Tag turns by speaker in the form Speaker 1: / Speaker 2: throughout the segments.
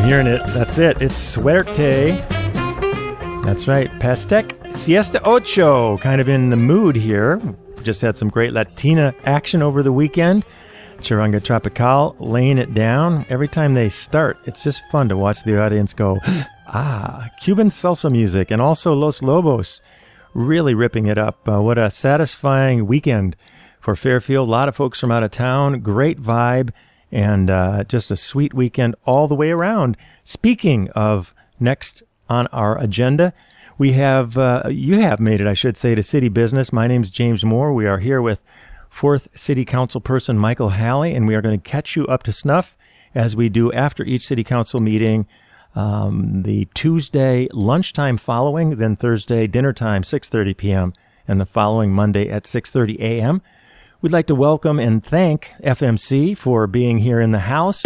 Speaker 1: hearing it. That's it. It's Suerte. That's right. Pastec Siesta Ocho. Kind of in the mood here. Just had some great Latina action over the weekend. Charanga Tropical laying it down. Every time they start, it's just fun to watch the audience go, Cuban salsa music. And also Los Lobos really ripping it up. What a satisfying weekend for Fairfield. A lot of folks from out of town. Great vibe. And just a sweet weekend all the way around. Speaking of next on our agenda, we have, you have made it, I should say, to City Business. My name's James Moore. We are here with 4th City Council person Michael Halley, and we are going to catch you up to snuff as we do after each City Council meeting, the Tuesday lunchtime following, then Thursday dinner time, 6:30 p.m., and the following Monday at 6:30 a.m. We'd like to welcome and thank FMC for being here in the house.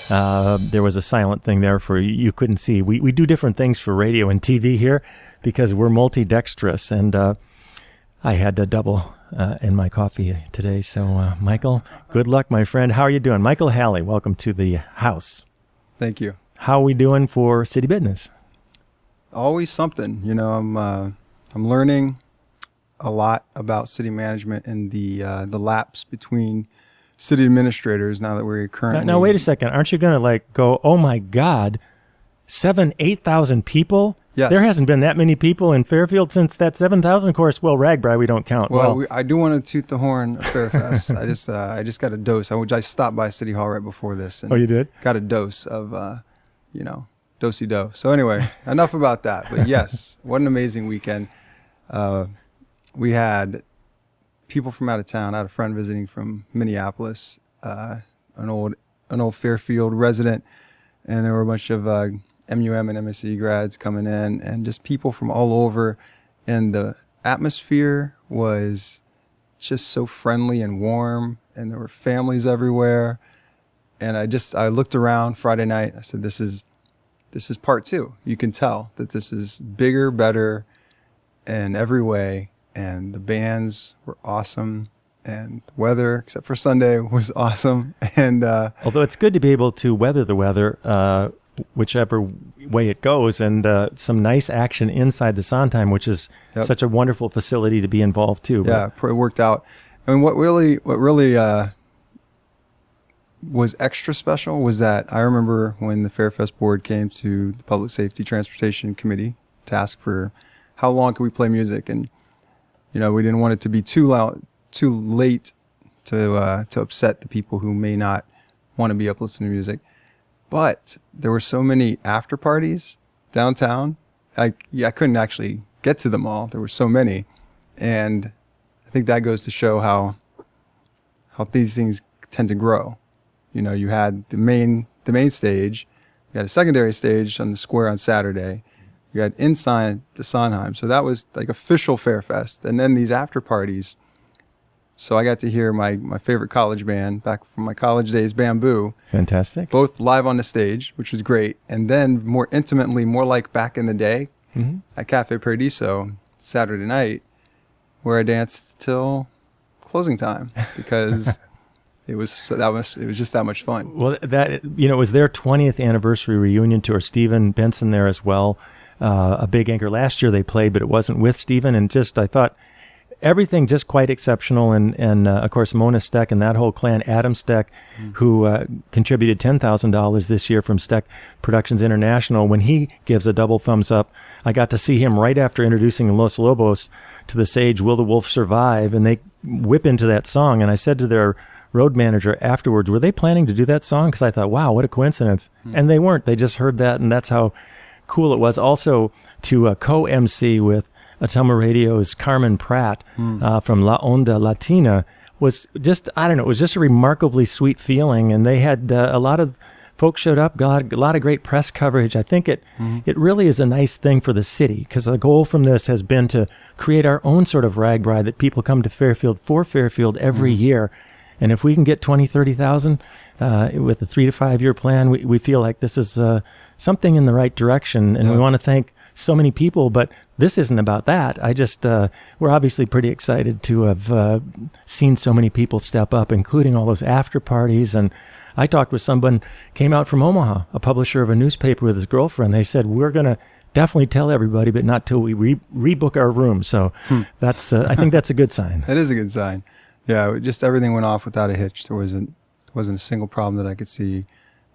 Speaker 1: There was a silent thing there for you couldn't see. We do different things for radio and TV here because we're multi-dexterous, and I had to double in my coffee today. So, Michael, good luck, my friend. How are you doing? Michael Halley, welcome to the house.
Speaker 2: Thank you.
Speaker 1: How are we doing for City Business?
Speaker 2: Always something. You know, I'm learning a lot about city management and the lapse between city administrators now that we're currently...
Speaker 1: Now, wait a second. Aren't you going to go, oh my God, 8,000 people?
Speaker 2: Yes.
Speaker 1: There hasn't been that many people in Fairfield since that 7,000. Of course, well, Ragbri, we don't count.
Speaker 2: Well, I do want to toot the horn of Fairfest. I just got a dose. I stopped by City Hall right before this. And
Speaker 1: oh, you did?
Speaker 2: Got a dose of, do-si-do. So anyway, enough about that. But yes, what an amazing weekend. We had people from out of town. I had a friend visiting from Minneapolis, an old Fairfield resident, and there were a bunch of MUM and MSC grads coming in, and just people from all over. And the atmosphere was just so friendly and warm, and there were families everywhere. And I looked around Friday night. I said, this is part two. You can tell that this is bigger, better in every way. And the bands were awesome, and the weather, except for Sunday, was awesome. And
Speaker 1: although it's good to be able to weather the weather, whichever way it goes, and some nice action inside the Sondheim, which is such a wonderful facility to be involved too.
Speaker 2: Yeah, it worked out. And what really was extra special was that I remember when the Fairfest board came to the Public Safety Transportation Committee to ask for how long could we play music, and we didn't want it to be too loud, too late to upset the people who may not want to be up listening to music. But there were so many after parties downtown. I couldn't actually get to them all. There were so many, and I think that goes to show how these things tend to grow. You had the main stage, you had a secondary stage on the square on Saturday. You had inside the Sondheim. So that was like official Fairfest. And then these after parties. So I got to hear my favorite college band back from my college days, Bamboo.
Speaker 1: Fantastic.
Speaker 2: Both live on the stage, which was great. And then more intimately, more like back in the day, at Cafe Paradiso, Saturday night, where I danced till closing time because it was just that much fun.
Speaker 1: Well, it was their 20th anniversary reunion tour. Stephen Benson there as well. A big anchor. Last year they played, but it wasn't with Stephen. And I thought everything just quite exceptional. And of course, Mona Steck and that whole clan, Adam Steck, who contributed $10,000 this year from Steck Productions International. When he gives a double thumbs up, I got to see him right after introducing Los Lobos to the stage, Will the Wolf Survive? And they whip into that song. And I said to their road manager afterwards, were they planning to do that song? Because I thought, wow, what a coincidence. And they weren't. They just heard that, and that's how cool it was. Also to co-MC with Atama Radio's Carmen Pratt from La Onda Latina was just, it was just a remarkably sweet feeling. And they had a lot of folks showed up, got a lot of great press coverage. I think it really is a nice thing for the city, because the goal from this has been to create our own sort of Ragbri that people come to Fairfield for Fairfield every year. And if we can get 20, 30,000 with a 3 to 5 year plan, we feel like this is something in the right direction. And we want to thank so many people, but this isn't about that. We're obviously pretty excited to have seen so many people step up, including all those after parties. And I talked with someone, came out from Omaha, a publisher of a newspaper with his girlfriend. They said, we're going to definitely tell everybody, but not till we rebook our room. So that's I think that's a good sign.
Speaker 2: That is a good sign. Yeah, just everything went off without a hitch. There wasn't a single problem that I could see.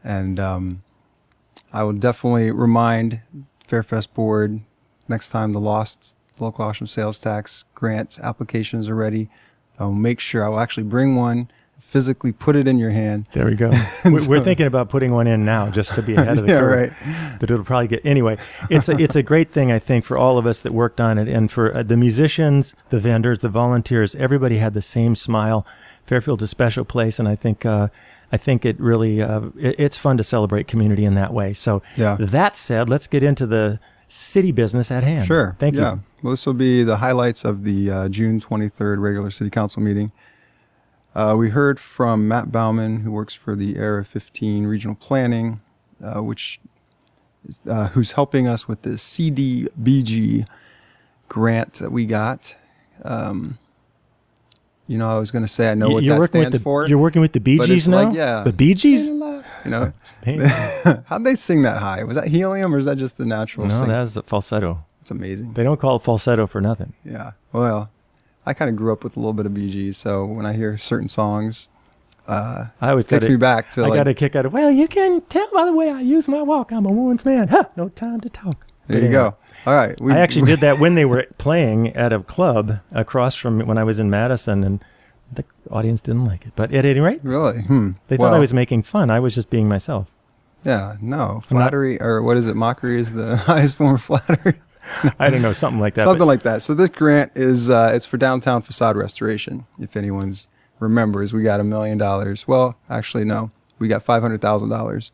Speaker 2: And I will definitely remind Fairfest Board next time the lost local auction sales tax grant applications are ready. I'll make sure I will actually bring one, physically put it in your hand.
Speaker 1: There we go. We're thinking about putting one in now just to be ahead of the curve.
Speaker 2: Right.
Speaker 1: But it'll probably get anyway. It's a great thing, I think, for all of us that worked on it, and for the musicians, the vendors, the volunteers. Everybody had the same smile. Fairfield's a special place, and I think it really it's fun to celebrate community in that way. So that said, let's get into the city business at hand.
Speaker 2: Sure.
Speaker 1: Thank you.
Speaker 2: Well, this will be the highlights of the June 23rd regular city council meeting. We heard from Matt Bauman, who works for the Era 15 Regional Planning, who's helping us with the CDBG grant that we got. I was going to say I know what that stands for.
Speaker 1: You're working with the Bee Gees now?
Speaker 2: Like,
Speaker 1: the Bee Gees?
Speaker 2: How'd they sing that high? Was that helium or is that just the natural sing?
Speaker 1: No, that was a falsetto.
Speaker 2: It's amazing.
Speaker 1: They don't call it falsetto for nothing.
Speaker 2: Yeah. Well, I kind of grew up with a little bit of Bee Gees, so when I hear certain songs,
Speaker 1: I always
Speaker 2: takes me back to
Speaker 1: I got a kick out of, well, you can tell by the way I use my walk, I'm a woman's man. No time to talk.
Speaker 2: There you go. All right.
Speaker 1: I actually did that when they were playing at a club across from when I was in Madison, and the audience didn't like it. But at any rate,
Speaker 2: really,
Speaker 1: they thought I was making fun. I was just being myself.
Speaker 2: Yeah, no. Flattery, or what is it? Mockery is the highest form of flattery.
Speaker 1: I don't know, something like that.
Speaker 2: Something like that. So this grant is it's for downtown facade restoration. If anyone's remembers, we got $1 million. Well, actually, no. We got $500,000,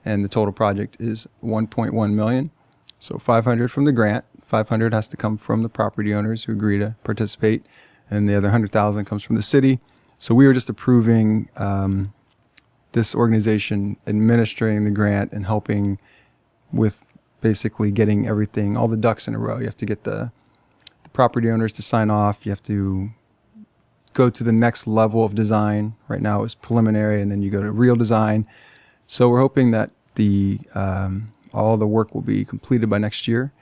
Speaker 2: and the total project is $1.1 million. So $500 from the grant. $500 has to come from the property owners who agree to participate, and the other $100,000 comes from the city. So we were just approving this organization administering the grant and helping with basically getting everything, all the ducks in a row. You have to get the property owners to sign off. You have to go to the next level of design. Right now it's preliminary, and then you go to real design. So we're hoping that all the work will be completed by next year.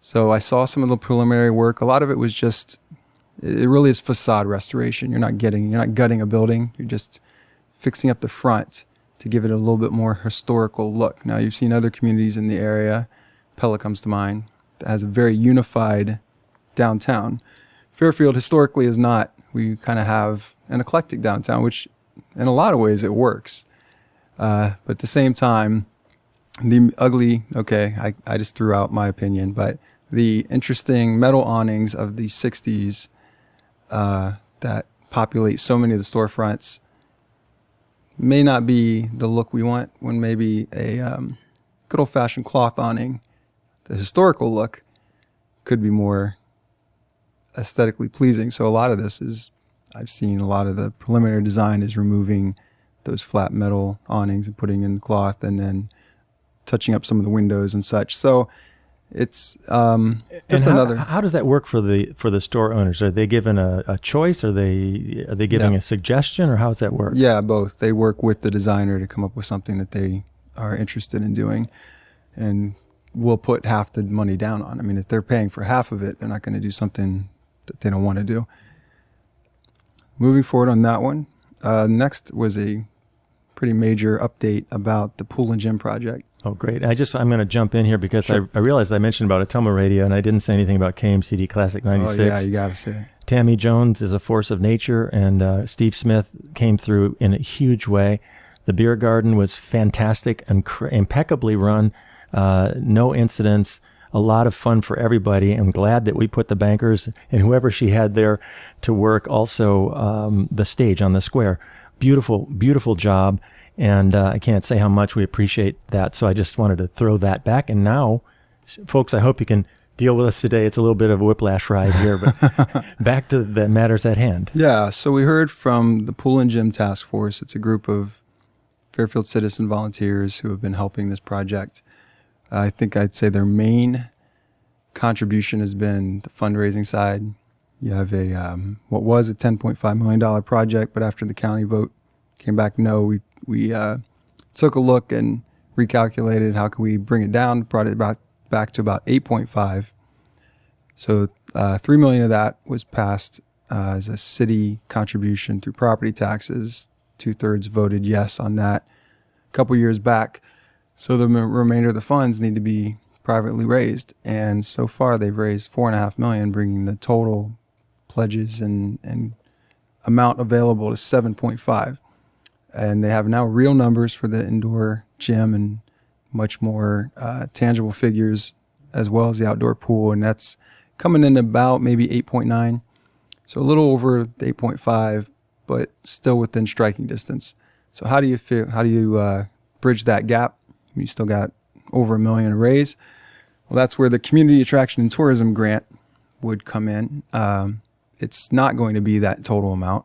Speaker 2: So I saw some of the preliminary work. A lot of it was it really is facade restoration. You're not gutting a building. You're just fixing up the front to give it a little bit more historical look. Now, you've seen other communities in the area. Pella comes to mind, that has a very unified downtown. Fairfield historically is not. We kind of have an eclectic downtown, which in a lot of ways it works. But at the same time, the ugly, I just threw out my opinion, but the interesting metal awnings of the 60s that populate so many of the storefronts may not be the look we want, when maybe a good old-fashioned cloth awning, the historical look, could be more aesthetically pleasing. So a lot of this is, I've seen a lot of the preliminary design is removing those flat metal awnings and putting in cloth, and then touching up some of the windows and such. So it's just another.
Speaker 1: How does that work for the store owners? Are they given a choice? Are they giving a suggestion, or how does that work?
Speaker 2: Yeah, both. They work with the designer to come up with something that they are interested in doing, and we'll put half the money down on. I mean, if they're paying for half of it, they're not going to do something that they don't want to do. Moving forward on that one, next was a pretty major update about the Pool and Gym project.
Speaker 1: Oh, great. I'm going to jump in here because sure. I realized I mentioned about Ottumwa Radio, and I didn't say anything about KMCD Classic 96.
Speaker 2: Oh, yeah, you got to say it.
Speaker 1: Tammy Jones is a force of nature, and Steve Smith came through in a huge way. The beer garden was fantastic and impeccably run. No incidents. A lot of fun for everybody. I'm glad that we put the bankers and whoever she had there to work. Also, the stage on the square. Beautiful, beautiful job. And I can't say how much we appreciate that. So I just wanted to throw that back. And now, folks, I hope you can deal with us today. It's a little bit of a whiplash ride here, but back to the matters at hand.
Speaker 2: Yeah, so we heard from the Pool and Gym Task Force. It's a group of Fairfield citizen volunteers who have been helping this project. I think I'd say their main contribution has been the fundraising side. You have what was a $10.5 million project, but after the county vote came back no, we we took a look and recalculated how can we bring it down, brought it back to about 8.5. So $3 million of that was passed as a city contribution through property taxes. 2/3 voted yes on that a couple years back. So the remainder of the funds need to be privately raised. And so far they've raised $4.5 million, bringing the total pledges and amount available to 7.5. And they have now real numbers for the indoor gym and much more tangible figures, as well as the outdoor pool. And that's coming in about maybe 8.9. So a little over the 8.5, but still within striking distance. So how do you bridge that gap? You still got over $1 million to raise. Well, that's where the Community Attraction and Tourism Grant would come in. It's not going to be that total amount.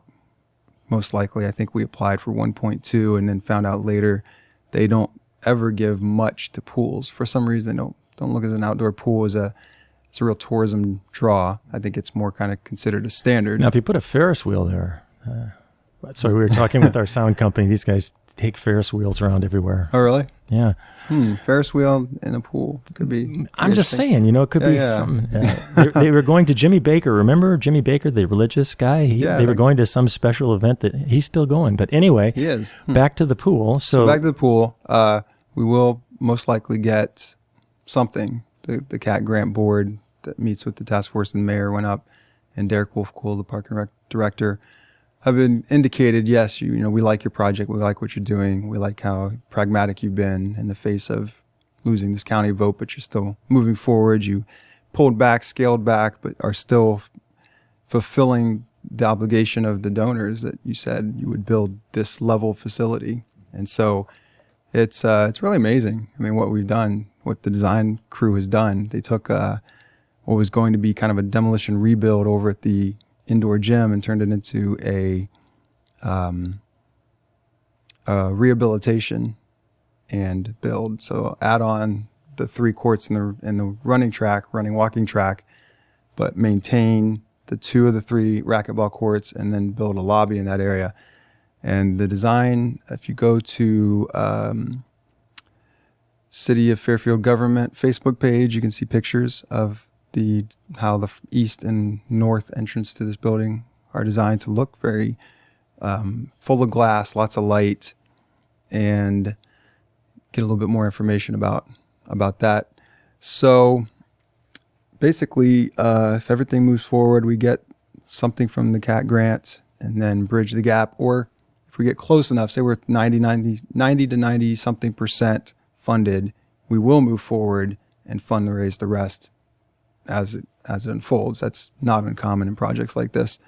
Speaker 2: Most likely, I think we applied for 1.2 and then found out later they don't ever give much to pools. For some reason, don't look as an outdoor pool as a real tourism draw. I think it's more kind of considered a standard.
Speaker 1: Now, if you put a Ferris wheel there, so we were talking with our sound company. These guys take Ferris wheels around everywhere.
Speaker 2: Oh, really?
Speaker 1: Yeah.
Speaker 2: Ferris wheel in a pool could be.
Speaker 1: I'm just saying, it could be something. They were going to Jimmy Baker. Remember Jimmy Baker, the religious guy? They were going to some special event that he's still going. But anyway,
Speaker 2: he is.
Speaker 1: Back to the pool. So
Speaker 2: back to the pool. We will most likely get something. The CAT grant board that meets with the task force and the mayor went up, and Derek Wolfcool, the park and rec director, have been indicated, yes, we like your project. We like what you're doing. We like how pragmatic you've been in the face of losing this county vote, but you're still moving forward. You pulled back, scaled back, but are still fulfilling the obligation of the donors that you said you would build this level facility. And so it's really amazing. I mean, what we've done, what the design crew has done. They took what was going to be kind of a demolition rebuild over at the indoor gym and turned it into a rehabilitation and build. So add on the 3 courts and the running walking track, but maintain the 2 of the 3 racquetball courts and then build a lobby in that area. And the design, if you go to City of Fairfield government Facebook page, you can see pictures of how the east and north entrance to this building are designed to look very full of glass, lots of light, and get a little bit more information about that. So basically, if everything moves forward, we get something from the CAT grant and then bridge the gap. Or if we get close enough, say we're 90 to 90 something % funded, we will move forward and fundraise the rest as it unfolds. That's not uncommon in projects like this.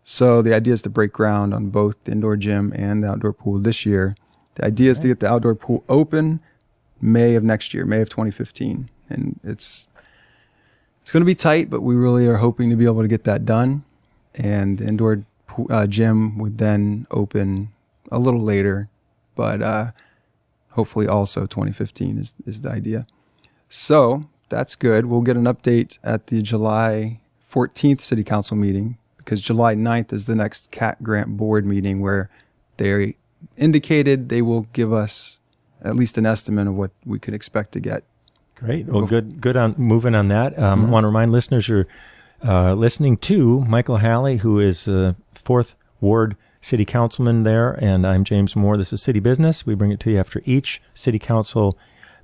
Speaker 2: So the idea is to break ground on both the indoor gym and the outdoor pool this year. The idea is to get the outdoor pool open May of next year, May of 2015. And it's going to be tight, but we really are hoping to be able to get that done. And the indoor gym would then open a little later, but hopefully also 2015 is the idea. So that's good. We'll get an update at the July 14th City Council meeting, because July 9th is the next CAT grant board meeting where they indicated they will give us at least an estimate of what we could expect to get.
Speaker 1: Great. Well, good on moving on that. I want to remind listeners you're listening to Michael Halley, who is 4th Ward City Councilman there, and I'm James Moore. This is City Business. We bring it to you after each City Council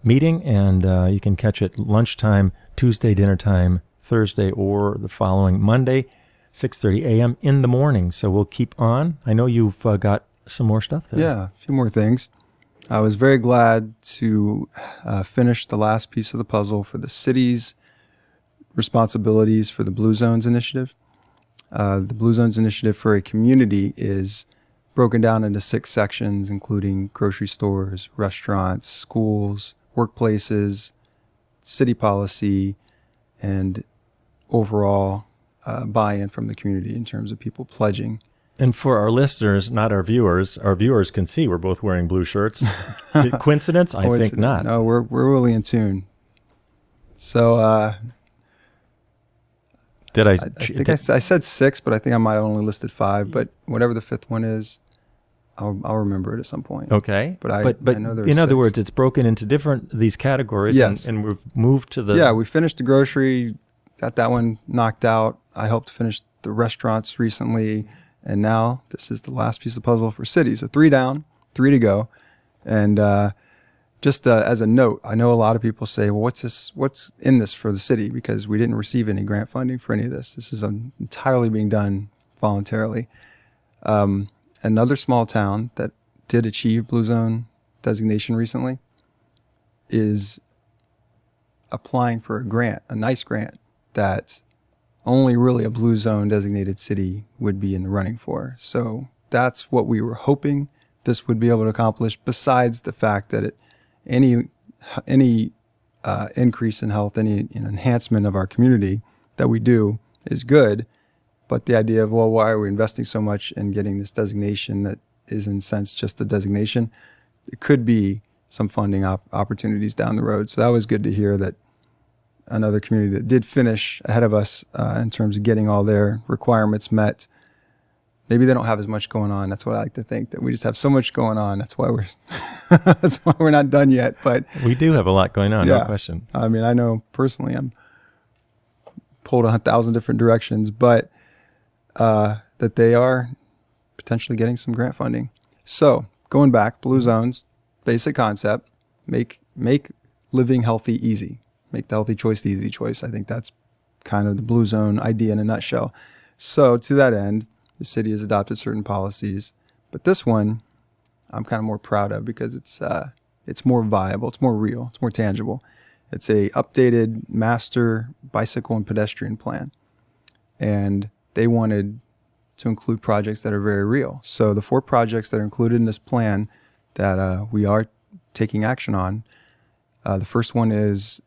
Speaker 1: meeting, and you can catch it lunchtime, Tuesday, dinner time, Thursday, or the following Monday, 6:30 a.m. in the morning. So we'll keep on. I know you've got some more stuff there.
Speaker 2: Yeah, a few more things. I was very glad to finish the last piece of the puzzle for the city's responsibilities for the Blue Zones Initiative. The Blue Zones Initiative for a community is broken down into 6 sections, including grocery stores, restaurants, schools, workplaces, city policy, and overall buy-in from the community in terms of people pledging.
Speaker 1: And for our listeners, not our viewers can see we're both wearing blue shirts. Coincidence? I think not.
Speaker 2: No, we're really in tune. So I think I said 6, but I think I might have only listed 5. But whatever the 5th one is, I'll remember it at some point.
Speaker 1: Okay.
Speaker 2: But I know there were
Speaker 1: in other
Speaker 2: 6.
Speaker 1: words, it's broken into these categories.
Speaker 2: Yes.
Speaker 1: And we've moved to the...
Speaker 2: Yeah, we finished the grocery, got that one knocked out. I helped finish the restaurants recently. And now this is the last piece of the puzzle for city. So 3 down, 3 to go. And just as a note, I know a lot of people say, well, what's in this for the city? Because we didn't receive any grant funding for any of this. This is entirely being done voluntarily. Another small town that did achieve Blue Zone designation recently is applying for a grant, a nice grant that only really a Blue Zone designated city would be in the running for. So that's what we were hoping this would be able to accomplish, besides the fact that any increase in health, any enhancement of our community that we do is good. But the idea of, well, why are we investing so much in getting this designation that is in a sense just a designation? It could be some funding opportunities down the road. So that was good to hear that another community that did finish ahead of us in terms of getting all their requirements met. Maybe they don't have as much going on. That's what I like to think, that we just have so much going on. That's why we're not done yet. But
Speaker 1: we do have a lot going on, no question.
Speaker 2: I mean, I know personally I'm pulled 1,000 different directions, but that they are potentially getting some grant funding. So going back, Blue Zones, basic concept, make living healthy easy. Make the healthy choice the easy choice. I think that's kind of the Blue Zone idea in a nutshell. So to that end, the city has adopted certain policies, but this one I'm kind of more proud of because it's more viable, it's more real, it's more tangible. It's a updated master bicycle and pedestrian plan, and they wanted to include projects that are very real. So the 4 projects that are included in this plan that we are taking action on, the first one is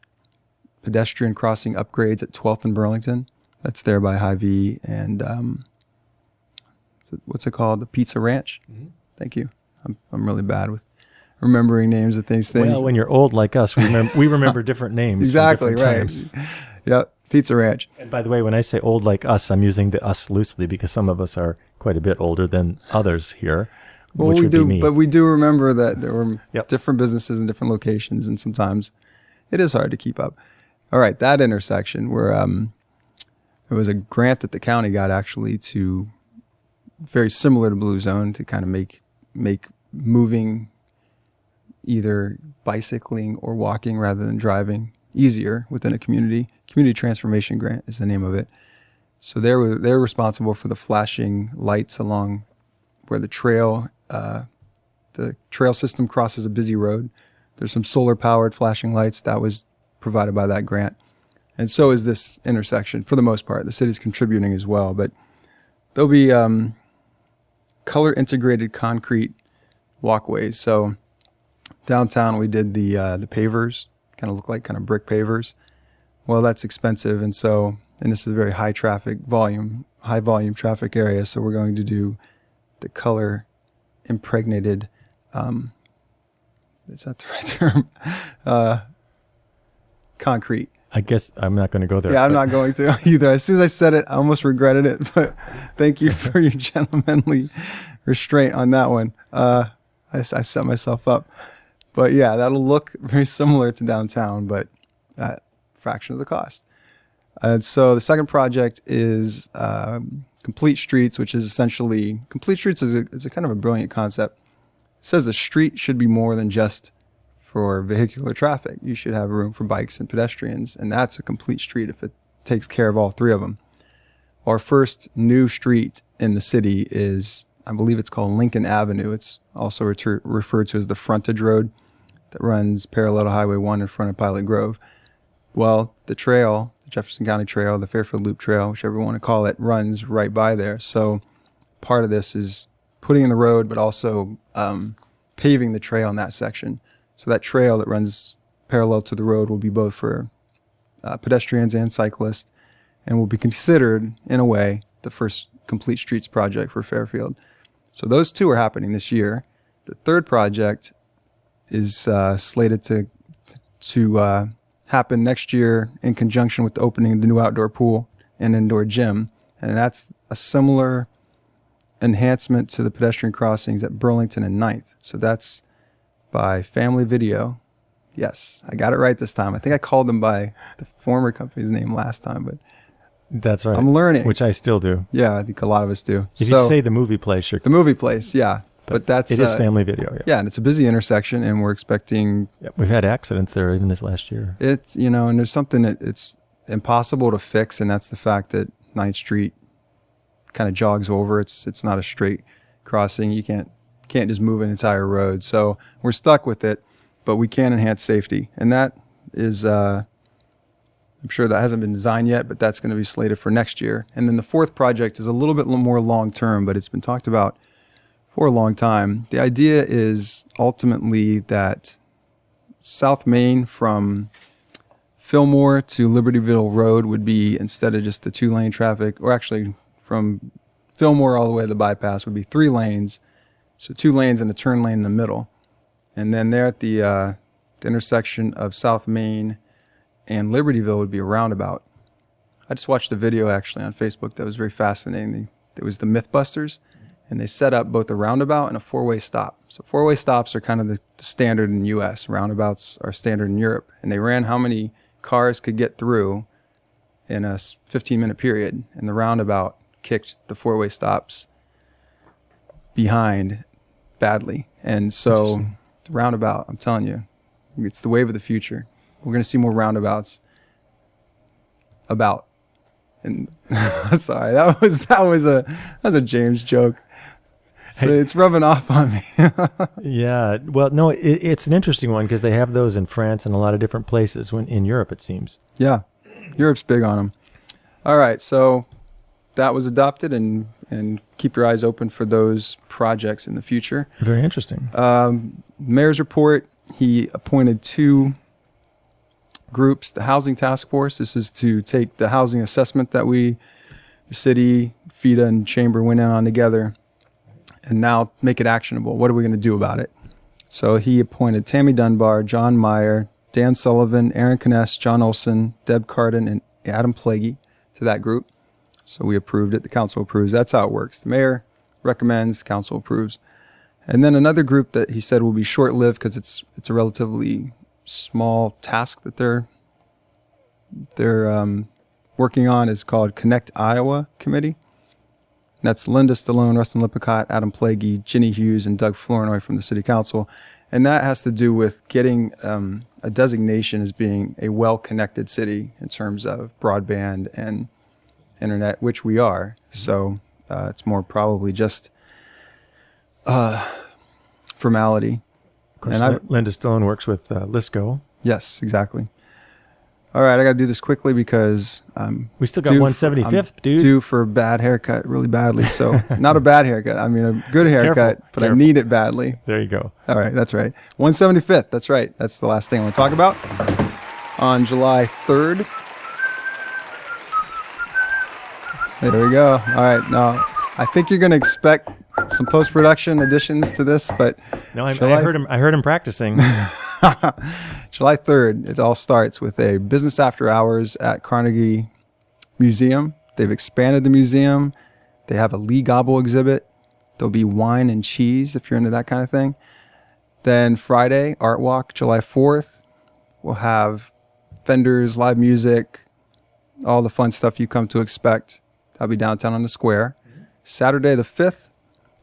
Speaker 2: pedestrian crossing upgrades at 12th and Burlington. That's there by Hy-Vee and what's it called? The Pizza Ranch. Mm-hmm. Thank you. I'm really bad with remembering names of things.
Speaker 1: Well, when you're old like us, we remember different names.
Speaker 2: Exactly, right. Yep, Pizza Ranch.
Speaker 1: And by the way, when I say old like us, I'm using the us loosely because some of us are quite a bit older than others here.
Speaker 2: Well,
Speaker 1: which
Speaker 2: we
Speaker 1: would
Speaker 2: do,
Speaker 1: be me.
Speaker 2: but we do remember that there were different businesses in different locations, and sometimes it is hard to keep up. All right, that intersection where there was a grant that the county got actually to, very similar to Blue Zone, to kind of make moving, either bicycling or walking rather than driving, easier within a community. Community Transformation Grant is the name of it. So they're responsible for the flashing lights along where the trail system crosses a busy road. There's some solar powered flashing lights that was provided by that grant. And so is this intersection for the most part. The city's contributing as well, but there'll be color integrated concrete walkways. So downtown we did the pavers, kind of look like kind of brick pavers. Well, that's expensive, and this is a very high volume traffic area. So we're going to do the color impregnated. Is that the right term? Concrete.
Speaker 1: I guess I'm not going to go there.
Speaker 2: Yeah, I'm not going to either. As soon as I said it, I almost regretted it. But thank you for your gentlemanly restraint on that one. I set myself up. But yeah, that'll look very similar to downtown, but at a fraction of the cost. And so the second project is Complete Streets, which is essentially, Complete Streets is a kind of a brilliant concept. It says the street should be more than just for vehicular traffic. You should have room for bikes and pedestrians, and that's a complete street if it takes care of all 3 of them. Our first new street in the city is, I believe it's called Lincoln Avenue. It's also referred to as the frontage road that runs parallel to Highway 1 in front of Pilot Grove. Well, the trail, the Jefferson County Trail, the Fairfield Loop Trail, whichever you want to call it, runs right by there. So part of this is putting in the road, but also paving the trail in that section. So that trail that runs parallel to the road will be both for pedestrians and cyclists, and will be considered, in a way, the first Complete Streets project for Fairfield. So those 2 are happening this year. The third project is slated to happen next year in conjunction with the opening of the new outdoor pool and indoor gym. And that's a similar enhancement to the pedestrian crossings at Burlington and 9th. So that's by Family Video. Yes, I got it right this time. I think I called them by the former company's name last time, but
Speaker 1: That's right.
Speaker 2: I'm learning.
Speaker 1: Which I still do.
Speaker 2: Yeah, I think a lot of us do.
Speaker 1: If you say the movie place, you're...
Speaker 2: The movie place, yeah. But that's...
Speaker 1: It is Family Video, yeah.
Speaker 2: Yeah, and it's a busy intersection, and we're expecting...
Speaker 1: Yep, we've had accidents there even this last year.
Speaker 2: It's, you know, and there's something that it's impossible to fix, and that's the fact that 9th Street kind of jogs over. It's not a straight crossing. You can't just move an entire road. So we're stuck with it, but we can enhance safety. And that is... I'm sure that hasn't been designed yet, but that's going to be slated for next year. And then the fourth project is a little bit more long-term, but it's been talked about for a long time. The idea is ultimately that South Main from Fillmore to Libertyville Road would be, instead of just the 2-lane traffic, or actually from Fillmore all the way to the bypass, would be 3 lanes. So 2 lanes and a turn lane in the middle. And then there at the intersection of South Main and Libertyville would be a roundabout. I just watched a video actually on Facebook that was very fascinating. It was the Mythbusters, and they set up both a roundabout and a 4-way stop. So 4-way stops are kind of the standard in the U.S. Roundabouts are standard in Europe. And they ran how many cars could get through in a 15-minute period. And the roundabout kicked the 4-way stops behind badly. And so the roundabout, I'm telling you, it's the wave of the future. We're going to see more roundabouts about. And sorry, that was a James joke. So
Speaker 1: Hey.
Speaker 2: It's rubbing off on me.
Speaker 1: Yeah. Well, no, it's an interesting one because they have those in France and a lot of different places in Europe, it seems.
Speaker 2: Yeah. Europe's big on them. All right. So that was adopted, and keep your eyes open for those projects in the future.
Speaker 1: Very interesting.
Speaker 2: Mayor's report, he appointed 2 groups. The Housing Task Force, this is to take the housing assessment that the city, FEDA, and Chamber went in on together and now make it actionable. What are we going to do about it? So he appointed Tammy Dunbar, John Meyer, Dan Sullivan, Aaron Kness, John Olson, Deb Cardin, and Adam Plaguey to that group. So we approved it. The council approves. That's how it works. The mayor recommends, council approves. And then another group that he said will be short-lived because it's a relatively small task that they're working on is called Connect Iowa Committee. And that's Linda Stallone, Rustin Lippincott, Adam Plaguey, Ginny Hughes, and Doug Flournoy from the city council. And that has to do with getting a designation as being a well-connected city in terms of broadband and internet, which we are. So it's more probably just formality.
Speaker 1: Of course, Linda Stone works with Lisco.
Speaker 2: Yes, exactly. All right, I got to do this quickly because
Speaker 1: we still got 175th, dude.
Speaker 2: Due for a bad haircut really badly. So not a bad haircut. I mean a good haircut, but I need it badly.
Speaker 1: There you go.
Speaker 2: All right, that's right. 175th. That's right. That's the last thing I want to talk about. On July 3rd. There we go. All right, now I think you're going to expect some post-production additions to this, but
Speaker 1: no, I heard him practicing.
Speaker 2: July 3rd, it all starts with a business after hours at Carnegie Museum. They've expanded the museum. They have a Lee Gobble exhibit. There'll be wine and cheese if you're into that kind of thing. Then Friday, Art Walk, July 4th. We'll have vendors, live music, all the fun stuff you come to expect. That'll be downtown on the square. Saturday the 5th,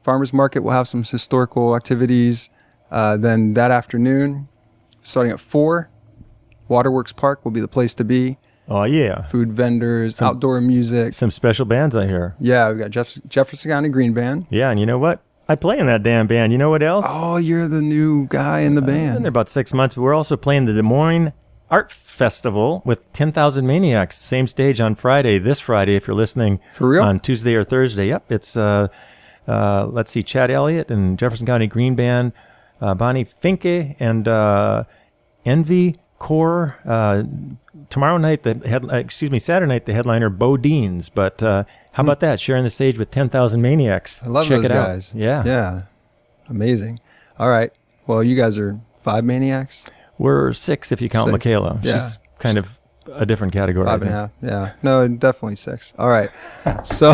Speaker 2: Farmers Market will have some historical activities. Then that afternoon, starting at 4, Waterworks Park will be the place to be.
Speaker 1: Oh, yeah.
Speaker 2: Food vendors, outdoor music.
Speaker 1: Some special bands I hear.
Speaker 2: Yeah, we've got Jefferson County Green Band.
Speaker 1: Yeah, and you know what? I play in that damn band. You know what else?
Speaker 2: Oh, you're the new guy in the band.
Speaker 1: I've been there about 6 months. But we're also playing the Des Moines Art Festival with 10,000 Maniacs. Same stage on Friday, this Friday, if you're listening.
Speaker 2: For real?
Speaker 1: On Tuesday or Thursday. Yep. It's, let's see, Chad Elliott and Jefferson County Green Band, Bonnie Finke, and Envy Core. Tomorrow night, Saturday night, the headliner, Bo Deans. But how about that? Sharing the stage with 10,000 Maniacs.
Speaker 2: I love
Speaker 1: Check
Speaker 2: those
Speaker 1: it
Speaker 2: guys.
Speaker 1: Out. Yeah.
Speaker 2: Yeah. Amazing. All right. Well, you guys are 5 Maniacs?
Speaker 1: We're 6 if you count
Speaker 2: 6.
Speaker 1: Michaela.
Speaker 2: Yeah.
Speaker 1: She's kind of a different category.
Speaker 2: 5.5. Yeah. No, definitely 6. All right. So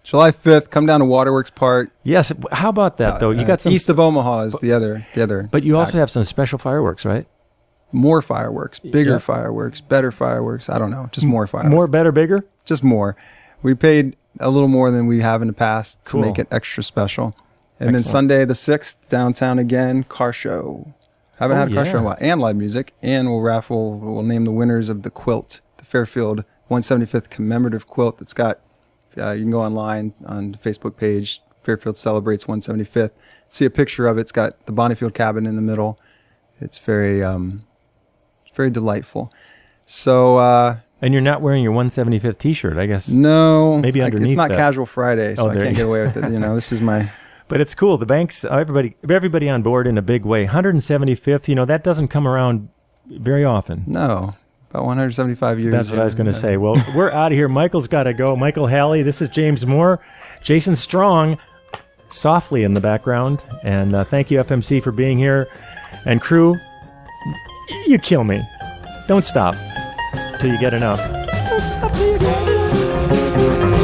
Speaker 2: July 5th, come down to Waterworks Park.
Speaker 1: Yes. How about that though? You got some
Speaker 2: East of Omaha is the other.
Speaker 1: But you also have some special fireworks, right?
Speaker 2: More fireworks, bigger
Speaker 1: Yeah.
Speaker 2: fireworks, better fireworks. I don't know, just more fireworks.
Speaker 1: More, better, bigger?
Speaker 2: Just more. We paid a little more than we have in the past
Speaker 1: Cool.
Speaker 2: to make it extra special. And then
Speaker 1: Excellent.
Speaker 2: Sunday the 6th, downtown again, car show. Haven't had a car show in a
Speaker 1: yeah.
Speaker 2: while. And live music. And we'll name the winners of the quilt, the Fairfield 175th commemorative quilt that's got, you can go online on the Facebook page, Fairfield Celebrates 175th. See a picture of it. It's got the Bonneyfield cabin in the middle. It's very delightful. So,
Speaker 1: And you're not wearing your 175th T-shirt, I guess.
Speaker 2: no.
Speaker 1: Maybe underneath
Speaker 2: It's not
Speaker 1: that.
Speaker 2: Casual Friday, so
Speaker 1: Oh,
Speaker 2: I
Speaker 1: there
Speaker 2: can't
Speaker 1: you
Speaker 2: get away with it. This is my...
Speaker 1: But it's cool. The banks, everybody on board in a big way. 175th, that doesn't come around very often.
Speaker 2: No, about 175 years.
Speaker 1: That's what I was going to say. Well, we're out of here. Michael's got to go. Michael Halley, this is James Moore. Jason Strong, softly in the background. And thank you, FMC, for being here. And crew, you kill me. Don't stop till you get enough. Don't stop till you get enough.